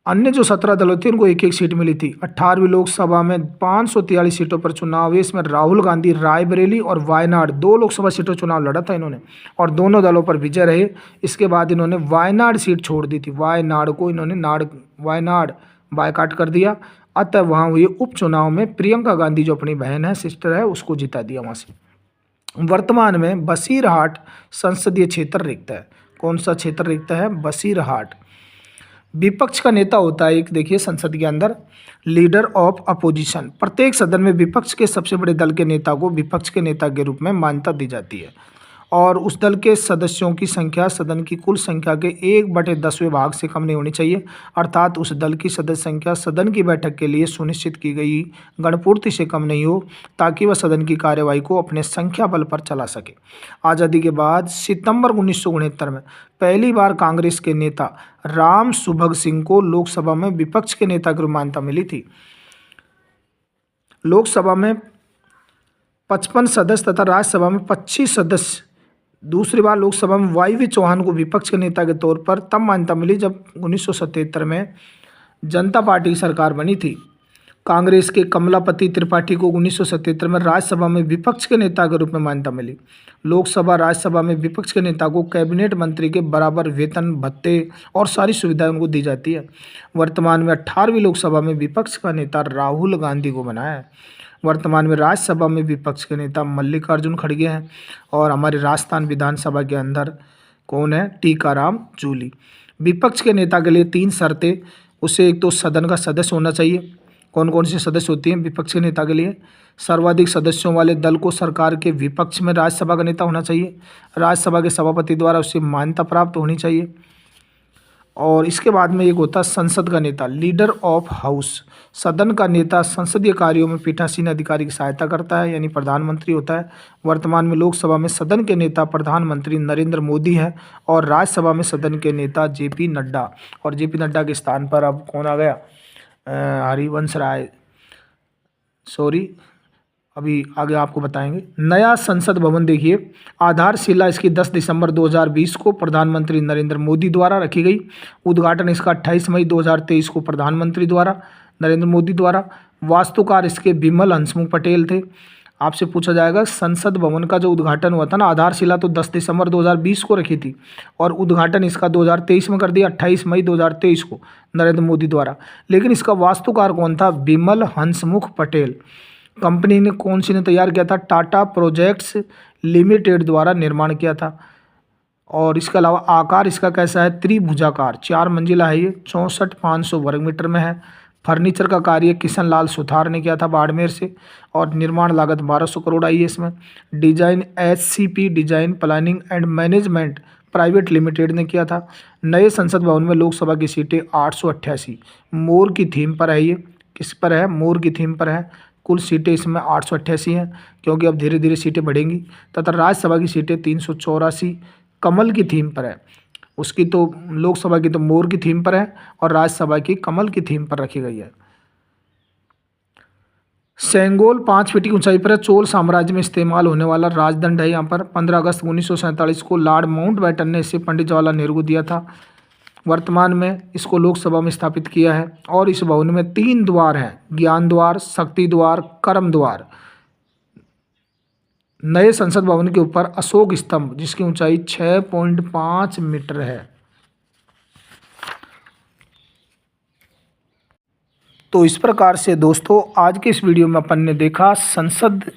अन्य जो 17 दल थे उनको एक सीट मिली थी। 18वीं लोकसभा में 543 सीटों पर चुनाव हुए। इसमें राहुल गांधी रायबरेली और वायनाड 2 लोकसभा सीटों चुनाव लड़ा था इन्होंने और दोनों दलों पर विजय रहे। इसके बाद इन्होंने वायनाड सीट छोड़ दी थी, वायनाड को इन्होंने वायनाड बायकाट कर दिया। अतः वहाँ हुए उपचुनाव में प्रियंका गांधी जो अपनी बहन है, सिस्टर है, उसको जिता दिया वहाँ से। वर्तमान में बसीरहाट संसदीय क्षेत्र रिक्त है। कौन सा क्षेत्र रिक्त है? बसीरहाट। विपक्ष का नेता होता है एक, देखिए संसद के अंदर लीडर ऑफ अपोजिशन। प्रत्येक सदन में विपक्ष के सबसे बड़े दल के नेता को विपक्ष के नेता के रूप में मान्यता दी जाती है और उस दल के सदस्यों की संख्या सदन की कुल संख्या के 1/10वें भाग से कम नहीं होनी चाहिए, अर्थात उस दल की सदस्य संख्या सदन की बैठक के लिए सुनिश्चित की गई गणपूर्ति से कम नहीं हो, ताकि वह सदन की कार्यवाही को अपने संख्या बल पर चला सके। आज़ादी के बाद सितंबर 1969 में पहली बार कांग्रेस के नेता राम सुभग सिंह को लोकसभा में विपक्ष के नेता की मान्यता मिली थी। लोकसभा में 55 सदस्य तथा राज्यसभा में 25 सदस्य। दूसरी बार लोकसभा में वाई चौहान को विपक्ष के नेता के तौर पर तब मान्यता मिली जब 1977 में जनता पार्टी की सरकार बनी थी। कांग्रेस के कमलापति त्रिपाठी को 1977 में राज्यसभा में विपक्ष के नेता के रूप में मान्यता मिली। लोकसभा राज्यसभा में विपक्ष के नेता को कैबिनेट मंत्री के बराबर वेतन भत्ते और सारी सुविधाएं उनको दी जाती है। वर्तमान में 18वीं लोकसभा में विपक्ष का नेता राहुल गांधी को बनाया है। वर्तमान में राज्यसभा में विपक्ष के नेता मल्लिकार्जुन खड़गे हैं और हमारे राजस्थान विधानसभा के अंदर कौन है? टीकाराम जूली। विपक्ष के नेता के लिए 3 शर्तें। उसे एक तो सदन का सदस्य होना चाहिए। कौन कौन से सदस्य होती हैं विपक्ष के नेता के लिए? सर्वाधिक सदस्यों वाले दल को सरकार के विपक्ष में राज्यसभा का नेता होना चाहिए। राज्यसभा के सभापति द्वारा उसे मान्यता प्राप्त होनी चाहिए। और इसके बाद में एक होता है संसद का नेता, लीडर ऑफ हाउस। सदन का नेता संसदीय कार्यों में पीठासीन अधिकारी की सहायता करता है, यानी प्रधानमंत्री होता है। वर्तमान में लोकसभा में सदन के नेता प्रधानमंत्री नरेंद्र मोदी हैं और राज्यसभा में सदन के नेता जेपी नड्डा। और जेपी नड्डा के स्थान पर अब कौन आ गया? हरिवंश राय, सॉरी, अभी आगे आपको बताएंगे। नया संसद भवन देखिए, आधारशिला इसकी 10 दिसंबर 2020 को प्रधानमंत्री नरेंद्र मोदी द्वारा रखी गई। उद्घाटन इसका 28 मई 2023 को प्रधानमंत्री द्वारा नरेंद्र मोदी द्वारा। वास्तुकार इसके बिमल हंसमुख पटेल थे। आपसे पूछा जाएगा संसद भवन का जो उद्घाटन हुआ था ना, आधारशिला तो 10 दिसंबर 2020 को रखी थी और उद्घाटन इसका 2023 में कर दिया, 28 मई 2023 को नरेंद्र मोदी द्वारा। लेकिन इसका वास्तुकार कौन था? बिमल हंसमुख पटेल। कंपनी ने कौन सी ने तैयार किया था? टाटा प्रोजेक्ट्स लिमिटेड द्वारा निर्माण किया था। और इसके अलावा आकार इसका कैसा है? त्रिभुजाकार, 4 मंजिला है ये, 64,500 वर्ग मीटर में है। फर्नीचर का कार्य किशन लाल सुथार ने किया था बाड़मेर से और निर्माण लागत 1200 करोड़ आई है इसमें। Design SCP design planning and management private limited ने किया था। नए संसद भवन में लोकसभा की सीटें 888, मोर की थीम पर है ये। किस पर है, मोर की थीम पर है। कुल सीटें इसमें 888 हैं, क्योंकि अब धीरे धीरे सीटें बढ़ेंगी। तथा राज्यसभा की सीटें 384 कमल की थीम पर है। उसकी तो लोकसभा की तो मोर की थीम पर है और राज्यसभा की कमल की थीम पर रखी गई है। सेंगोल 5 फीट की ऊंचाई पर है। चोल साम्राज्य में इस्तेमाल होने वाला राजदंड है। यहाँ पर 15 अगस्त 1947 को लॉर्ड माउंटबेटन ने इसे पंडित जवाहरलाल नेहरू को दिया था। वर्तमान में इसको लोकसभा में स्थापित किया है और इस भवन में 3 द्वार हैं, ज्ञान द्वार, शक्ति द्वार, कर्म द्वार। नए संसद भवन के ऊपर अशोक स्तंभ जिसकी ऊंचाई 6.5 मीटर है। तो इस प्रकार से दोस्तों आज के इस वीडियो में अपन ने देखा संसद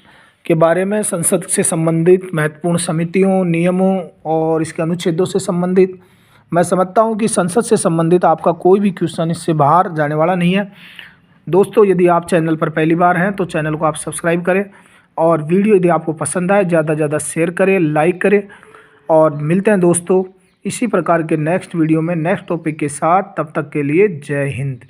के बारे में, संसद से संबंधित महत्वपूर्ण समितियों, नियमों और इसके अनुच्छेदों से संबंधित। मैं समझता हूं कि संसद से संबंधित आपका कोई भी क्वेश्चन इससे बाहर जाने वाला नहीं है। दोस्तों यदि आप चैनल पर पहली बार हैं तो चैनल को आप सब्सक्राइब करें और वीडियो यदि आपको पसंद आए ज़्यादा से ज़्यादा शेयर करें, लाइक करें। और मिलते हैं दोस्तों इसी प्रकार के नेक्स्ट वीडियो में नेक्स्ट टॉपिक के साथ। तब तक के लिए जय हिंद।